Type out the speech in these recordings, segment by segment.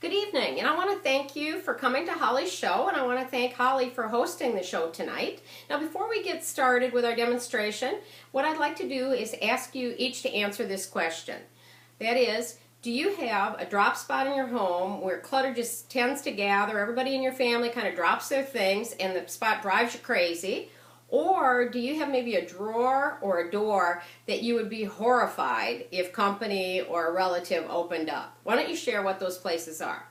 Good evening, and I want to thank you for coming to Holly's show, and I want to thank Holly for hosting the show tonight. Now, before we get started with our demonstration, what I'd like to do is ask you each to answer this question. That is, do you have a drop spot in your home where clutter just tends to gather, everybody in your family kind of drops their things, and the spot drives you crazy? Or do you have maybe a drawer or a door that you would be horrified if company or a relative opened up? Why don't you share what those places are?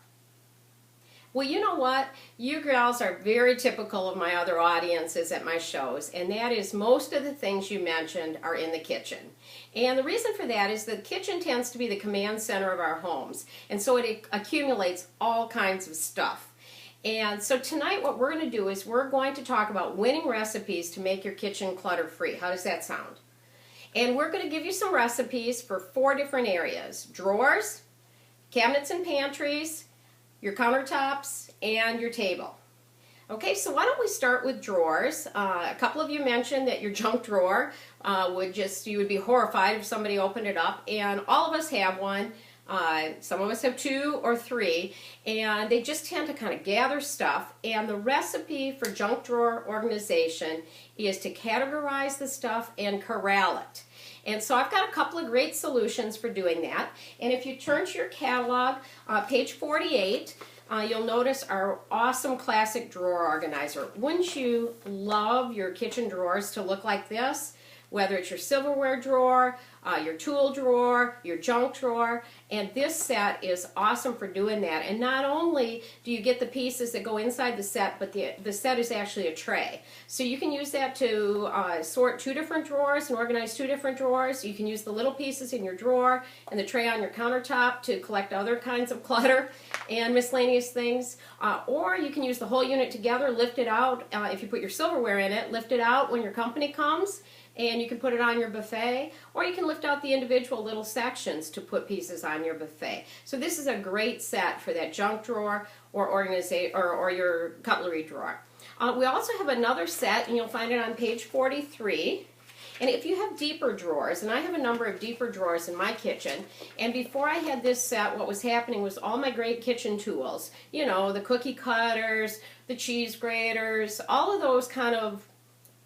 Well, you know what? You girls are very typical of my other audiences at my shows, and that is most of the things you mentioned are in the kitchen. And the reason for that is the kitchen tends to be the command center of our homes, and so it accumulates all kinds of stuff. And so tonight what we're going to do is we're going to talk about winning recipes to make your kitchen clutter-free. How does that sound? And we're going to give you some recipes for 4 different areas: drawers, cabinets and pantries, your countertops, and your table. Okay, so why don't we start with drawers? A couple of you mentioned that your junk drawer you would be horrified if somebody opened it up, and all of us have one. Some of us have 2 or 3, and they just tend to kind of gather stuff. And the recipe for junk drawer organization is to categorize the stuff and corral it. And so I've got a couple of great solutions for doing that. And if you turn to your catalog, page 48, you'll notice our awesome classic drawer organizer. Wouldn't you love your kitchen drawers to look like this? Whether it's your silverware drawer, your tool drawer, your junk drawer, and this set is awesome for doing that. And not only do you get the pieces that go inside the set, but the set is actually a tray. So you can use that to sort 2 different drawers and organize 2 different drawers. You can use the little pieces in your drawer and the tray on your countertop to collect other kinds of clutter and miscellaneous things. Or you can use the whole unit together, lift it out. If you put your silverware in it, lift it out when your company comes, and you can put it on your buffet, or you can lift out the individual little sections to put pieces on your buffet. So this is a great set for that junk drawer or your cutlery drawer. We also have another set, and you'll find it on page 43. And if you have deeper drawers, and I have a number of deeper drawers in my kitchen, and before I had this set, what was happening was all my great kitchen tools, you know, the cookie cutters, the cheese graters, all of those kind of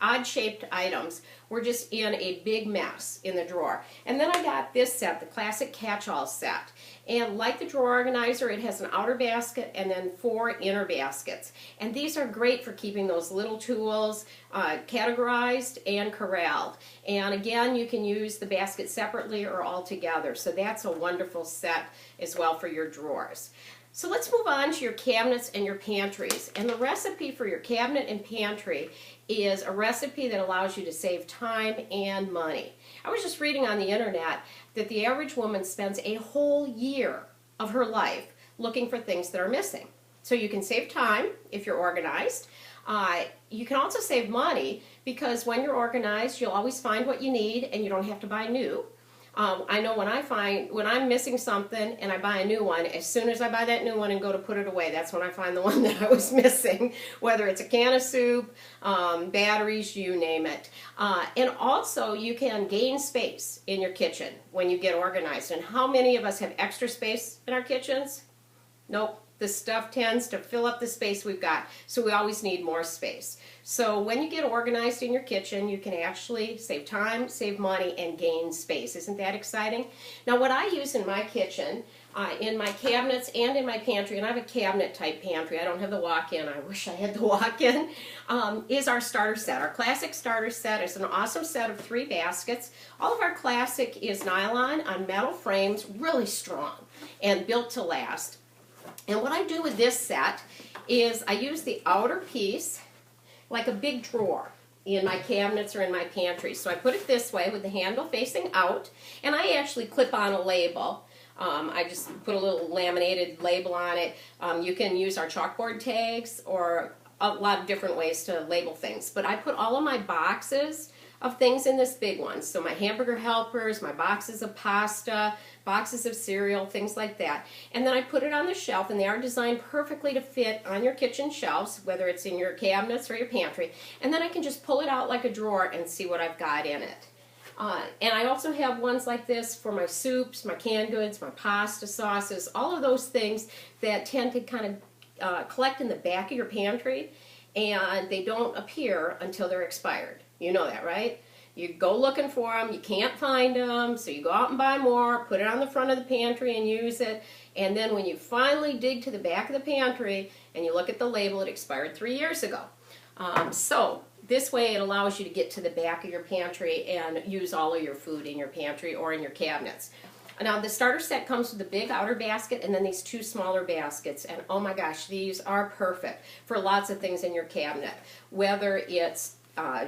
odd-shaped items were just in a big mess in the drawer. And then I got this set, the classic catch-all set. And like the drawer organizer, it has an outer basket and then 4 inner baskets. And these are great for keeping those little tools categorized and corralled. And again, you can use the basket separately or all together. So that's a wonderful set as well for your drawers. So let's move on to your cabinets and your pantries. And the recipe for your cabinet and pantry is a recipe that allows you to save time and money. I was just reading on the internet that the average woman spends a whole year of her life looking for things that are missing. So you can save time if you're organized. You can also save money because when you're organized, you'll always find what you need and you don't have to buy new. I know when I'm missing something and I buy a new one, as soon as I buy that new one and go to put it away, that's when I find the one that I was missing, whether it's a can of soup, batteries, you name it. And also you can gain space in your kitchen when you get organized. And how many of us have extra space in our kitchens? Nope. The stuff tends to fill up the space we've got, so we always need more space. So when you get organized in your kitchen, you can actually save time, save money, and gain space. Isn't that exciting? Now what I use in my kitchen, in my cabinets and in my pantry, and I have a cabinet type pantry, I don't have the walk-in, I wish I had the walk-in, is our starter set. Our classic starter set is an awesome set of 3 baskets. All of our classic is nylon on metal frames, really strong and built to last. And what I do with this set is I use the outer piece like a big drawer in my cabinets or in my pantry. So I put it this way with the handle facing out, and I actually clip on a label. I just put a little laminated label on it. You can use our chalkboard tags or a lot of different ways to label things. But I put all of my boxes of things in this big one. So my hamburger helpers, my boxes of pasta, boxes of cereal, things like that. And then I put it on the shelf, and they are designed perfectly to fit on your kitchen shelves, whether it's in your cabinets or your pantry. And then I can just pull it out like a drawer and see what I've got in it. And I also have ones like this for my soups, my canned goods, my pasta sauces, all of those things that tend to kind of collect in the back of your pantry, and they don't appear until they're expired. You know that, right? You go looking for them, you can't find them, so you go out and buy more, put it on the front of the pantry and use it, and then when you finally dig to the back of the pantry and you look at the label, it expired 3 years ago. So this way it allows you to get to the back of your pantry and use all of your food in your pantry or in your cabinets. Now the starter set comes with a big outer basket and then these two smaller baskets, and oh my gosh, these are perfect for lots of things in your cabinet, whether it's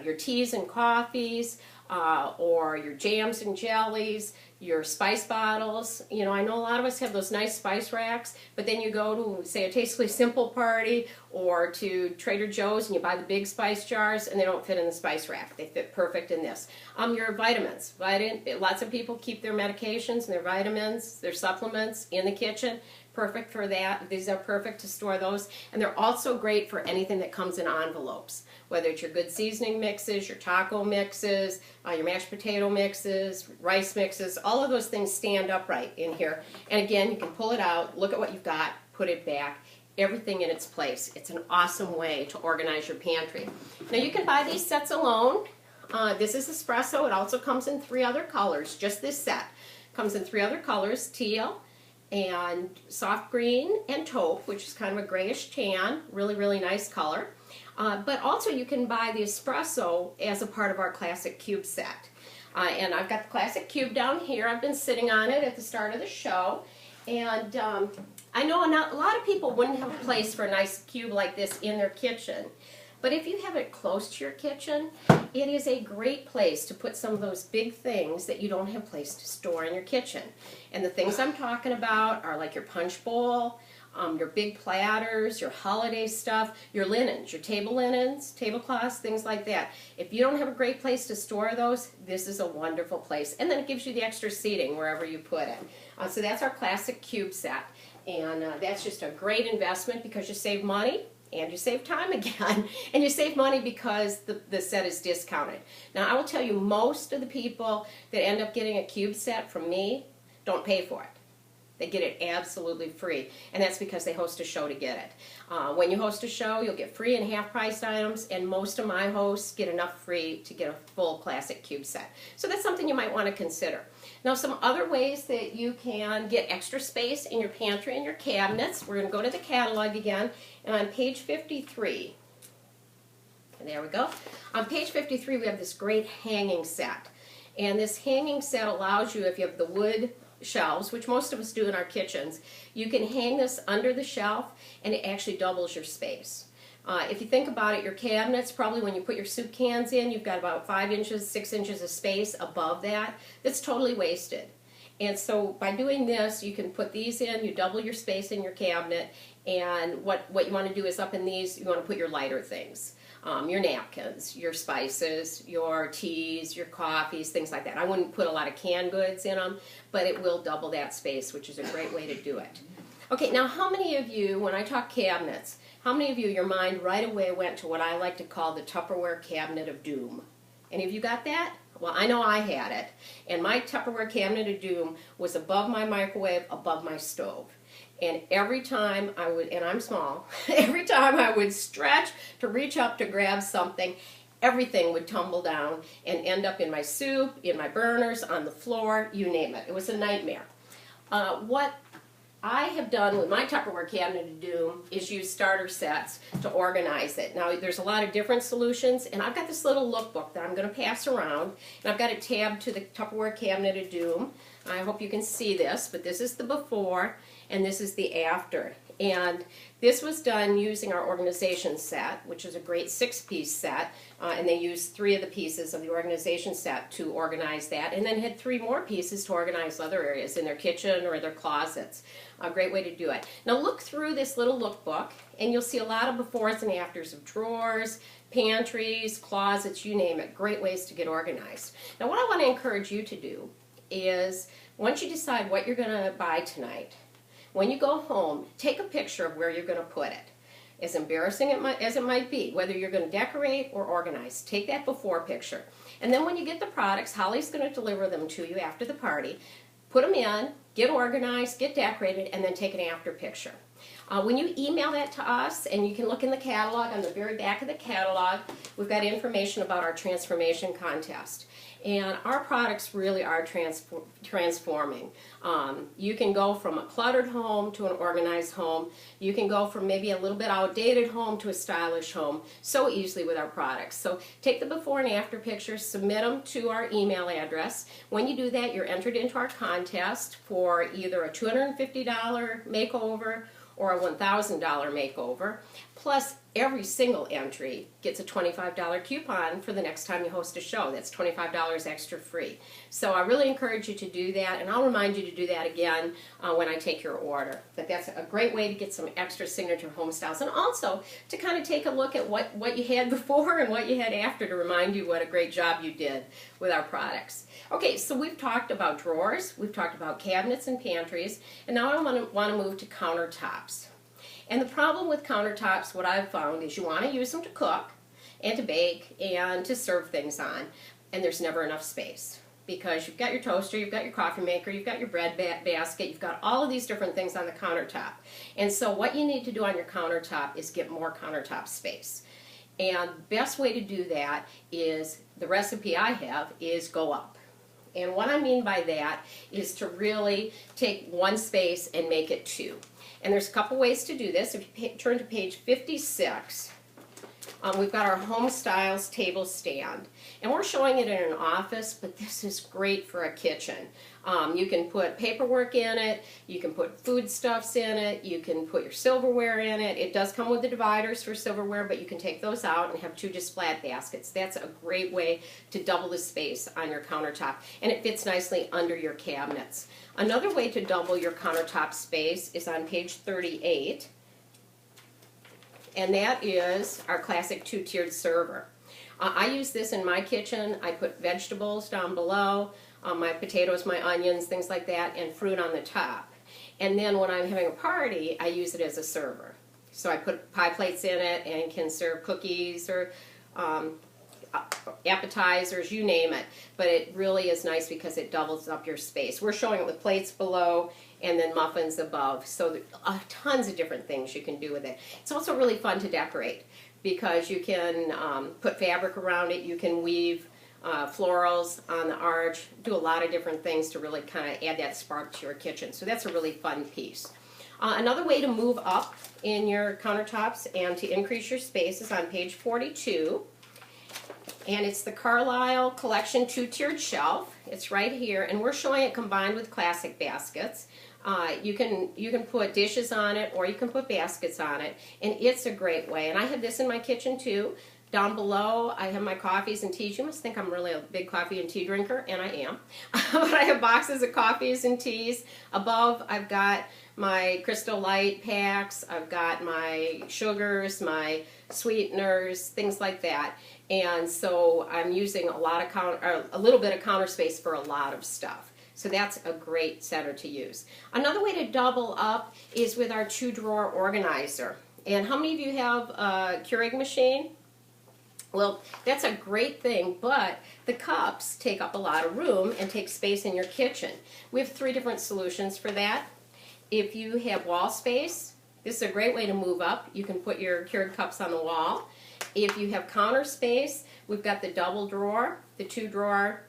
your teas and coffees, or your jams and jellies, your spice bottles. You know, I know a lot of us have those nice spice racks, but then you go to, say, a Tastefully Simple party or to Trader Joe's and you buy the big spice jars and they don't fit in the spice rack. They fit perfect in this. Your vitamins. Lots of people keep their medications and their vitamins, their supplements in the kitchen. Perfect for that. These are perfect to store those. And they're also great for anything that comes in envelopes, whether it's your good seasoning mixes, your taco mixes, your mashed potato mixes, rice mixes. All of those things stand upright in here. And again, you can pull it out, look at what you've got, put it back, everything in its place. It's an awesome way to organize your pantry. Now you can buy these sets alone. This is espresso. It also comes in 3 other colors, just this set. Comes in 3 other colors, teal and soft green and taupe, which is kind of a grayish tan, really, really nice color. But also you can buy the espresso as a part of our classic cube set. And I've got the classic cube down here. I've been sitting on it at the start of the show. And I know a lot of people wouldn't have a place for a nice cube like this in their kitchen. But if you have it close to your kitchen, it is a great place to put some of those big things that you don't have a place to store in your kitchen. And the things I'm talking about are like your punch bowl, your big platters, your holiday stuff, your linens, your table linens, tablecloths, things like that. If you don't have a great place to store those, this is a wonderful place. And then it gives you the extra seating wherever you put it. So that's our classic cube set. And that's just a great investment because you save money. And you save time again, and you save money because the set is discounted. Now I will tell you, most of the people that end up getting a cube set from me don't pay for it. They get it absolutely free, and that's because they host a show to get it. When you host a show, you'll get free and half-priced items, and most of my hosts get enough free to get a full classic cube set. So that's something you might want to consider. Now, some other ways that you can get extra space in your pantry and your cabinets. We're going to go to the catalog again, and on page 53, and there we go. On page 53, we have this great hanging set, and this hanging set allows you, if you have the wood shelves, which most of us do in our kitchens, you can hang this under the shelf and it actually doubles your space. If you think about it, your cabinets, probably when you put your soup cans in, you've got about 5 inches, 6 inches of space above that. That's totally wasted. And so by doing this, you can put these in, you double your space in your cabinet, and what you want to do is up in these, you want to put your lighter things. Your napkins, your spices, your teas, your coffees, things like that. I wouldn't put a lot of canned goods in them, but it will double that space, which is a great way to do it. Okay, now how many of you, when I talk cabinets, how many of you, your mind right away went to what I like to call the Tupperware cabinet of doom? Any of you got that? Well, I know I had it. And my Tupperware cabinet of doom was above my microwave, above my stove. And every time I would, and I'm small, every time I would stretch to reach up to grab something, everything would tumble down and end up in my soup, in my burners, on the floor, you name it. It was a nightmare. What I have done with my Tupperware cabinet of doom is use starter sets to organize it. Now there's a lot of different solutions, and I've got this little lookbook that I'm going to pass around, and I've got it tabbed to the Tupperware cabinet of doom. I hope you can see this, but this is the before and this is the after. And this was done using our organization set, which is a great 6-piece set, and they used 3 of the pieces of the organization set to organize that, and then had 3 more pieces to organize other areas in their kitchen or their closets. A great way to do it. Now look through this little lookbook, and you'll see a lot of befores and afters of drawers, pantries, closets, you name it. Great ways to get organized. Now what I want to encourage you to do is, once you decide what you're going to buy tonight, when you go home, take a picture of where you're going to put it. As embarrassing as it might be, whether you're going to decorate or organize, take that before picture. And then when you get the products, Holly's going to deliver them to you after the party. Put them in, get organized, get decorated, and then take an after picture. When you email that to us, and you can look in the catalog, on the very back of the catalog, we've got information about our transformation contest. And our products really are transforming. You can go from a cluttered home to an organized home. You can go from maybe a little bit outdated home to a stylish home so easily with our products. So take the before and after pictures, submit them to our email address. When you do that, you're entered into our contest for either a $250 makeover or a $1,000 makeover. Plus, every single entry gets a $25 coupon for the next time you host a show. That's $25 extra free. So I really encourage you to do that, and I'll remind you to do that again when I take your order. But that's a great way to get some extra signature home styles, and also to kind of take a look at what you had before and what you had after to remind you what a great job you did with our products. Okay, so we've talked about drawers, we've talked about cabinets and pantries, and now I want to move to countertops. And the problem with countertops, what I've found, is you want to use them to cook and to bake and to serve things on, and there's never enough space because you've got your toaster, you've got your coffee maker, you've got your bread basket, you've got all of these different things on the countertop. And so what you need to do on your countertop is get more countertop space. And the best way to do that is, the recipe I have is go up. And what I mean by that is to really take one space and make it two. And there's a couple ways to do this. If you turn to page 56, we've got our Home Styles table stand. And we're showing it in an office, but this is great for a kitchen. You can put paperwork in it, you can put foodstuffs in it, you can put your silverware in it. It does come with the dividers for silverware, but you can take those out and have two just flat baskets. That's a great way to double the space on your countertop, and it fits nicely under your cabinets. Another way to double your countertop space is on page 38, and that is our classic two-tiered server. I use this in my kitchen. I put vegetables down below, my potatoes, my onions, things like that, and fruit on the top. And then when I'm having a party, I use it as a server. So I put pie plates in it and can serve cookies or appetizers, you name it. But it really is nice because it doubles up your space. We're showing it with plates below and then muffins above. So there are tons of different things you can do with it. It's also really fun to decorate because you can put fabric around it, you can weave florals on the arch, do a lot of different things to really kind of add that spark to your kitchen. So that's a really fun piece. Another way to move up in your countertops and to increase your space is on page 42. And it's the Carlisle Collection two-tiered shelf. It's right here, and we're showing it combined with classic baskets. You can put dishes on it, or you can put baskets on it, and it's a great way. And I have this in my kitchen too. Down below, I have my coffees and teas. You must think I'm really a big coffee and tea drinker, and I am. But I have boxes of coffees and teas. Above, I've got my Crystal Light packs. I've got my sugars, my sweeteners, things like that. And so I'm using a little bit of counter space for a lot of stuff. So that's a great center to use. Another way to double up is with our two-drawer organizer. And how many of you have a Keurig machine? Well, that's a great thing, but the cups take up a lot of room and take space in your kitchen. We have 3 different solutions for that. If you have wall space, this is a great way to move up. You can put your Keurig cups on the wall. If you have counter space, we've got the double drawer, the 2-drawer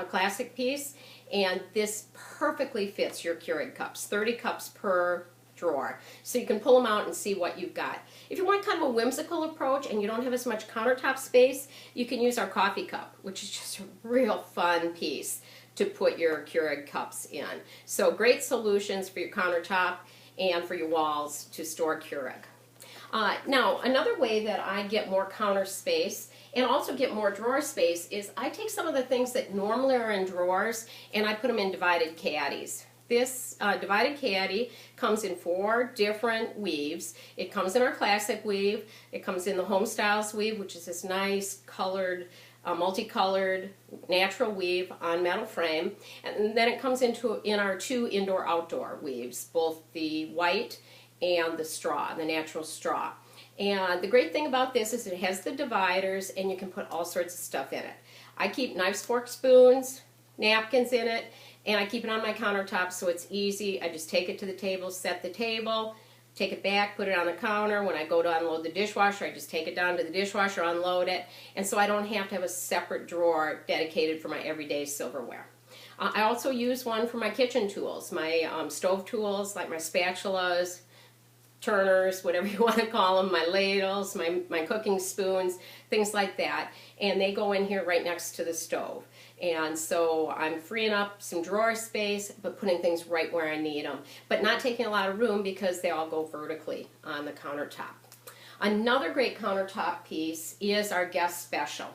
classic piece, and this perfectly fits your Keurig cups, 30 cups per drawer. So you can pull them out and see what you've got. If you want kind of a whimsical approach and you don't have as much countertop space, you can use our coffee cup, which is just a real fun piece to put your Keurig cups in. So great solutions for your countertop and for your walls to store Keurig. Now, another way that I get more counter space and also get more drawer space is I take some of the things that normally are in drawers and I put them in divided caddies. This divided caddy comes in 4 different weaves. It comes in our classic weave, it comes in the Home Styles weave, which is this nice colored, multicolored natural weave on metal frame, and then it comes in our 2 indoor-outdoor weaves, both the white and the straw, the natural straw. And the great thing about this is it has the dividers and you can put all sorts of stuff in it. I keep knives, forks, spoons, napkins in it, and I keep it on my countertop so it's easy. I just take it to the table, set the table, take it back, put it on the counter. When I go to unload the dishwasher, I just take it down to the dishwasher, unload it, and so I don't have to have a separate drawer dedicated for my everyday silverware. I also use one for my kitchen tools, my stove tools, like my spatulas, turners, whatever you want to call them, my ladles, my cooking spoons, things like that. And they go in here right next to the stove. And so I'm freeing up some drawer space, but putting things right where I need them. But not taking a lot of room because they all go vertically on the countertop. Another great countertop piece is our guest special.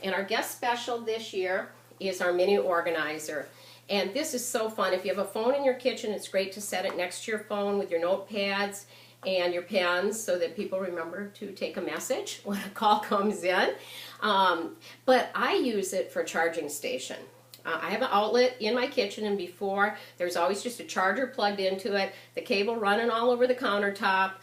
And our guest special this year is our mini organizer. And this is so fun. If you have a phone in your kitchen, it's great to set it next to your phone with your notepads and your pens so that people remember to take a message when a call comes in. But I use it for a charging station. I have an outlet in my kitchen, and before there's always just a charger plugged into it, the cable running all over the countertop,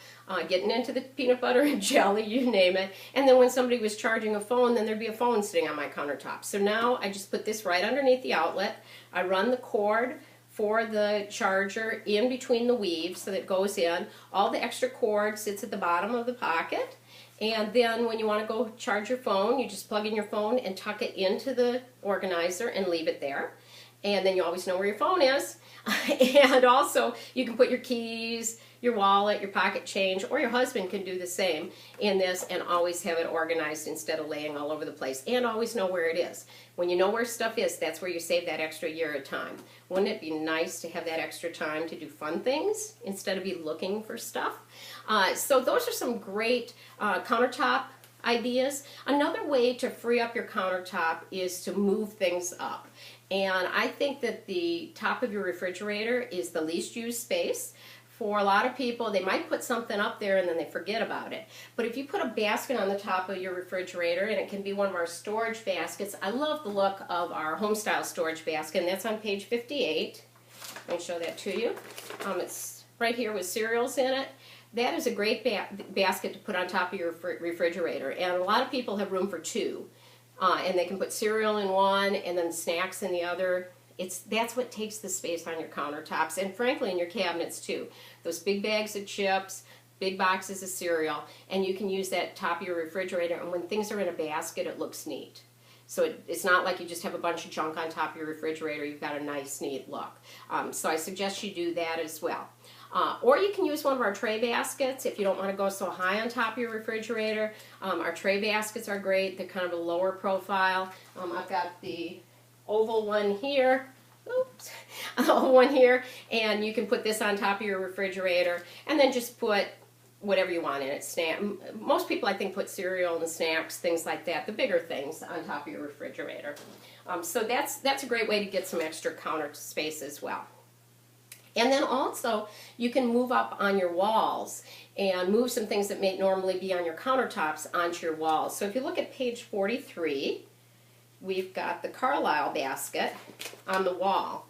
getting into the peanut butter and jelly, you name it. And then when somebody was charging a phone, then there'd be a phone sitting on my countertop. So now I just put this right underneath the outlet. I run the cord for the charger in between the weaves so that it goes in. All the extra cord sits at the bottom of the pocket. And then when you want to go charge your phone, you just plug in your phone and tuck it into the organizer and leave it there. And then you always know where your phone is. And also you can put your keys, your wallet, your pocket change, or your husband can do the same in this and always have it organized instead of laying all over the place, and always know where it is. When you know where stuff is, that's where you save that extra year of time. Wouldn't it be nice to have that extra time to do fun things instead of be looking for stuff? So those are some great countertop ideas. Another way to free up your countertop is to move things up. And I think that the top of your refrigerator is the least used space. For a lot of people, they might put something up there and then they forget about it. But if you put a basket on the top of your refrigerator, and it can be one of our storage baskets, I love the look of our home style storage basket, and that's on page 58. Let me show that to you. It's right here with cereals in it. That is a great basket to put on top of your refrigerator, and a lot of people have room for two. And they can put cereal in one and then snacks in the other. That's what takes the space on your countertops, and frankly in your cabinets too. Those big bags of chips, big boxes of cereal, and you can use that top of your refrigerator, and when things are in a basket it looks neat. So it's not like you just have a bunch of junk on top of your refrigerator. You've got a nice neat look. So I suggest you do that as well. Or you can use one of our tray baskets if you don't want to go so high on top of your refrigerator. Our tray baskets are great. They're kind of a lower profile. I've got the oval one here. Oops, oval one here, and you can put this on top of your refrigerator, and then just put whatever you want in it. Most people, I think, put cereal and snacks, things like that, the bigger things on top of your refrigerator. So that's a great way to get some extra counter space as well. And then also, you can move up on your walls and move some things that may normally be on your countertops onto your walls. So if you look at page 43, we've got the Carlisle basket on the wall.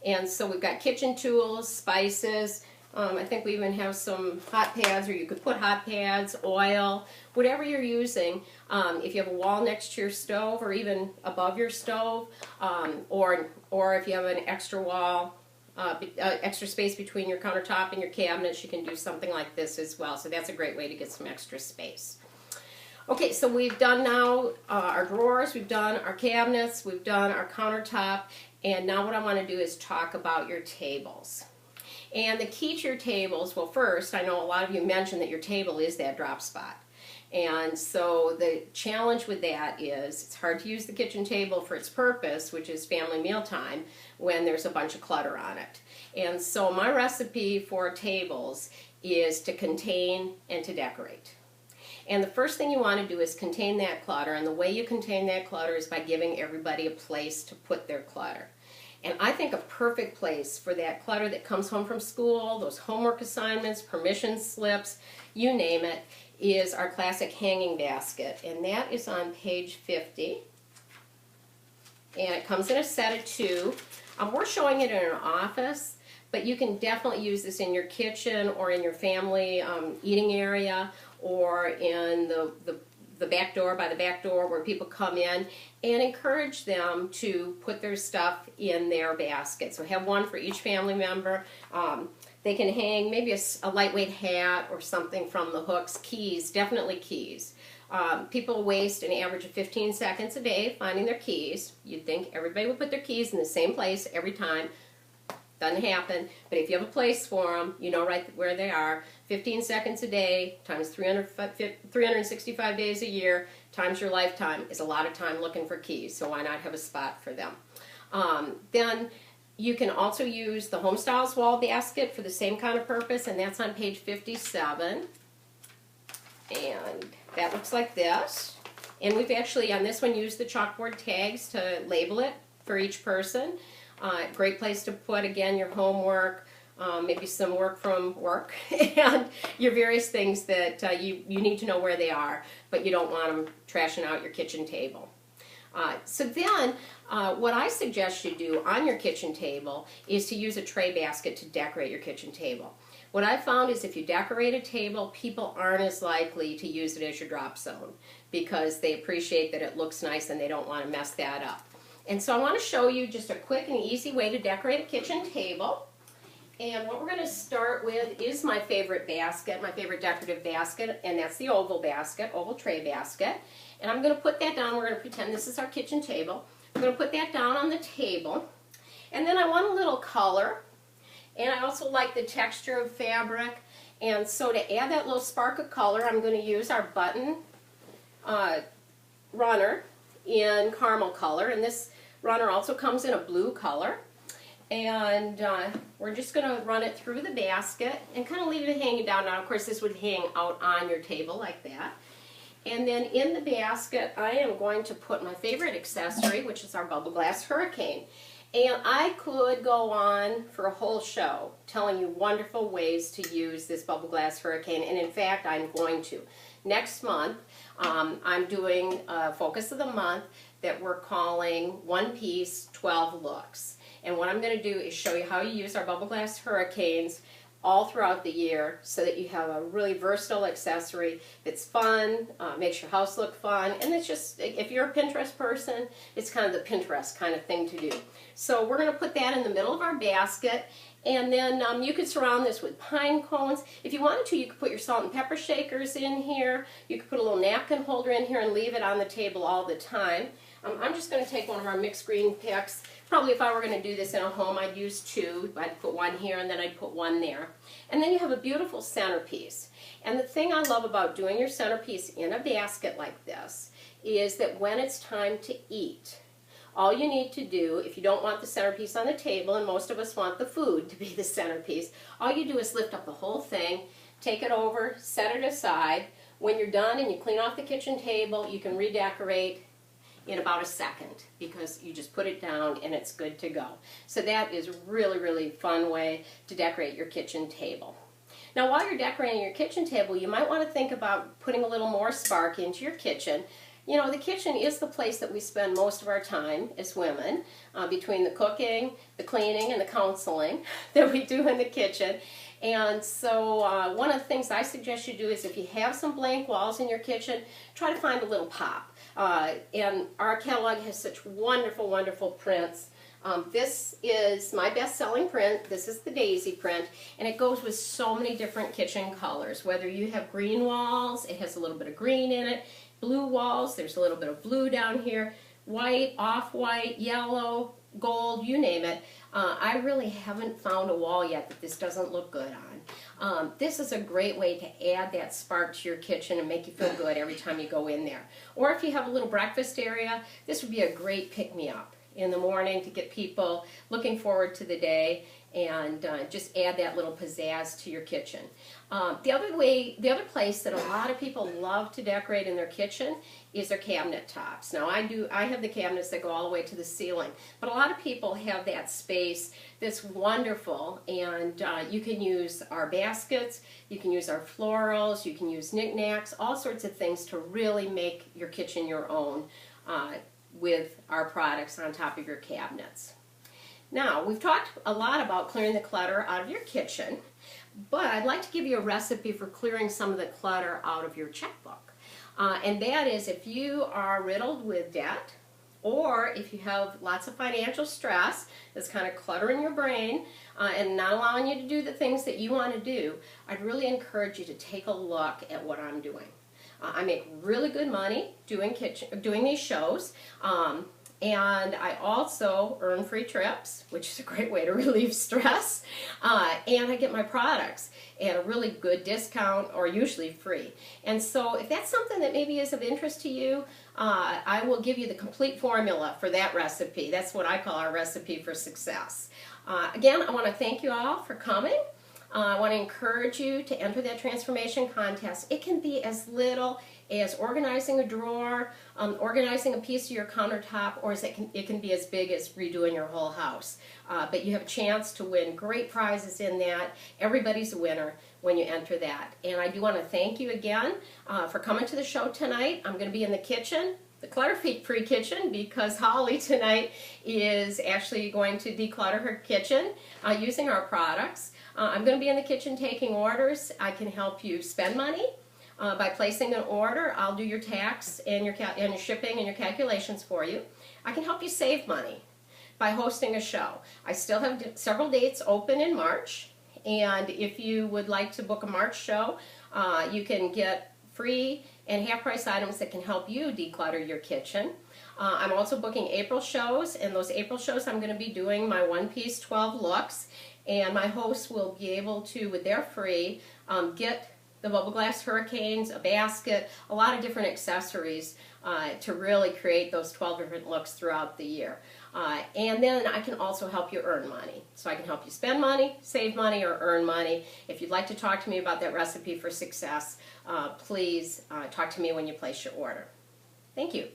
And so we've got kitchen tools, spices. I think we even have some hot pads, or you could put hot pads, oil, whatever you're using. If you have a wall next to your stove or even above your stove, or if you have an extra wall, extra space between your countertop and your cabinets, you can do something like this as well. So that's a great way to get some extra space. Okay, so we've done now our drawers, we've done our cabinets, we've done our countertop, and now what I want to do is talk about your tables. And the key to your tables, well, first, I know a lot of you mentioned that your table is that drop spot. And so the challenge with that is it's hard to use the kitchen table for its purpose, which is family mealtime, when there's a bunch of clutter on it. And so my recipe for tables is to contain and to decorate. And the first thing you want to do is contain that clutter, and the way you contain that clutter is by giving everybody a place to put their clutter. And I think a perfect place for that clutter that comes home from school, those homework assignments, permission slips, you name it, is our classic hanging basket. And that is on page 50. And it comes in a set of two. We're showing it in an office, but you can definitely use this in your kitchen or in your family eating area, or in the the back door, by the back door where people come in, and encourage them to put their stuff in their basket. So have one for each family member. They can hang maybe a lightweight hat or something from the hooks. Keys, definitely keys. People waste an average of 15 seconds a day finding their keys. You'd think everybody would put their keys in the same place every time. Doesn't happen, but if you have a place for them, you know right where they are. 15 seconds a day times 365 days a year times your lifetime is a lot of time looking for keys, so why not have a spot for them? Then you can also use the Home Styles wall basket for the same kind of purpose, and that's on page 57. And that looks like this. And we've actually, on this one, used the chalkboard tags to label it for each person. Great place to put, again, your homework, maybe some work from work, and your various things that you need to know where they are, but you don't want them trashing out your kitchen table. So then, what I suggest you do on your kitchen table is to use a tray basket to decorate your kitchen table. What I found is if you decorate a table, people aren't as likely to use it as your drop zone because they appreciate that it looks nice and they don't want to mess that up. And so I want to show you just a quick and easy way to decorate a kitchen table. And what we're going to start with is my favorite basket, my favorite decorative basket, and that's the oval basket, oval tray basket. And I'm going to put that down. We're going to pretend this is our kitchen table. I'm going to put that down on the table. And then I want a little color. And I also like the texture of fabric. And so to add that little spark of color, I'm going to use our button runner in caramel color. And this runner also comes in a blue color. And we're just going to run it through the basket and kind of leave it hanging down. Now, of course, this would hang out on your table like that. And then in the basket, I am going to put my favorite accessory, which is our bubble glass hurricane. And I could go on for a whole show telling you wonderful ways to use this bubble glass hurricane. And in fact, I'm going to. Next month, I'm doing a focus of the month that we're calling One Piece 12 Looks. And what I'm going to do is show you how you use our bubble glass hurricanes all throughout the year so that you have a really versatile accessory that's fun, makes your house look fun, and it's just, if you're a Pinterest person, it's kind of the Pinterest kind of thing to do. So we're going to put that in the middle of our basket, and then you could surround this with pine cones. If you wanted to, you could put your salt and pepper shakers in here. You could put a little napkin holder in here and leave it on the table all the time. I'm just going to take one of our mixed green picks. Probably if I were going to do this in a home, I'd use two. I'd put one here and then I'd put one there. And then you have a beautiful centerpiece. And the thing I love about doing your centerpiece in a basket like this is that when it's time to eat, all you need to do, if you don't want the centerpiece on the table, and most of us want the food to be the centerpiece, all you do is lift up the whole thing, take it over, set it aside. When you're done and you clean off the kitchen table, you can redecorate in about a second because you just put it down and it's good to go. So that is a really, really fun way to decorate your kitchen table. Now while you're decorating your kitchen table, you might want to think about putting a little more spark into your kitchen. You know, the kitchen is the place that we spend most of our time as women, between the cooking, the cleaning, and the counseling that we do in the kitchen. And so one of the things I suggest you do is if you have some blank walls in your kitchen, try to find a little pop. And our catalog has such wonderful, wonderful prints. This is my best-selling print. This is the Daisy print, and it goes with so many different kitchen colors. Whether you have green walls, it has a little bit of green in it. Blue walls, there's a little bit of blue down here. White, off-white, yellow, gold, you name it. I really haven't found a wall yet that this doesn't look good on. This is a great way to add that spark to your kitchen and make you feel good every time you go in there. Or if you have a little breakfast area, this would be a great pick-me-up in the morning to get people looking forward to the day and just add that little pizzazz to your kitchen. The other place that a lot of people love to decorate in their kitchen is their cabinet tops. Now I have the cabinets that go all the way to the ceiling, but a lot of people have that space that's wonderful, and you can use our baskets, you can use our florals, you can use knickknacks, all sorts of things to really make your kitchen your own with our products on top of your cabinets. Now, we've talked a lot about clearing the clutter out of your kitchen, but I'd like to give you a recipe for clearing some of the clutter out of your checkbook. And that is if you are riddled with debt, or if you have lots of financial stress that's kind of cluttering your brain and not allowing you to do the things that you want to do, I'd really encourage you to take a look at what I'm doing. I make really good money doing these shows. And I also earn free trips, which is a great way to relieve stress. And I get my products at a really good discount, or usually free. And so if that's something that maybe is of interest to you, I will give you the complete formula for that recipe. That's what I call our recipe for success. Again, I want to thank you all for coming. I want to encourage you to enter that transformation contest. It can be as little as organizing a drawer, organizing a piece of your countertop, or it can be as big as redoing your whole house. But you have a chance to win great prizes in that. Everybody's a winner when you enter that. And I do want to thank you again for coming to the show tonight. I'm going to be in the kitchen, the clutter-free kitchen, because Holly tonight is actually going to declutter her kitchen using our products. I'm going to be in the kitchen taking orders. I can help you spend money by placing an order. I'll do your tax and your shipping and your calculations for you. I can help you save money by hosting a show. I still have several dates open in March, and if you would like to book a March show, you can get free and half-price items that can help you declutter your kitchen. I'm also booking April shows, and those April shows I'm going to be doing my one-piece 12 looks, and my hosts will be able to, with their free, get the bubble glass hurricanes, a basket, a lot of different accessories to really create those 12 different looks throughout the year. And then I can also help you earn money. So I can help you spend money, save money, or earn money. If you'd like to talk to me about that recipe for success, please talk to me when you place your order. Thank you.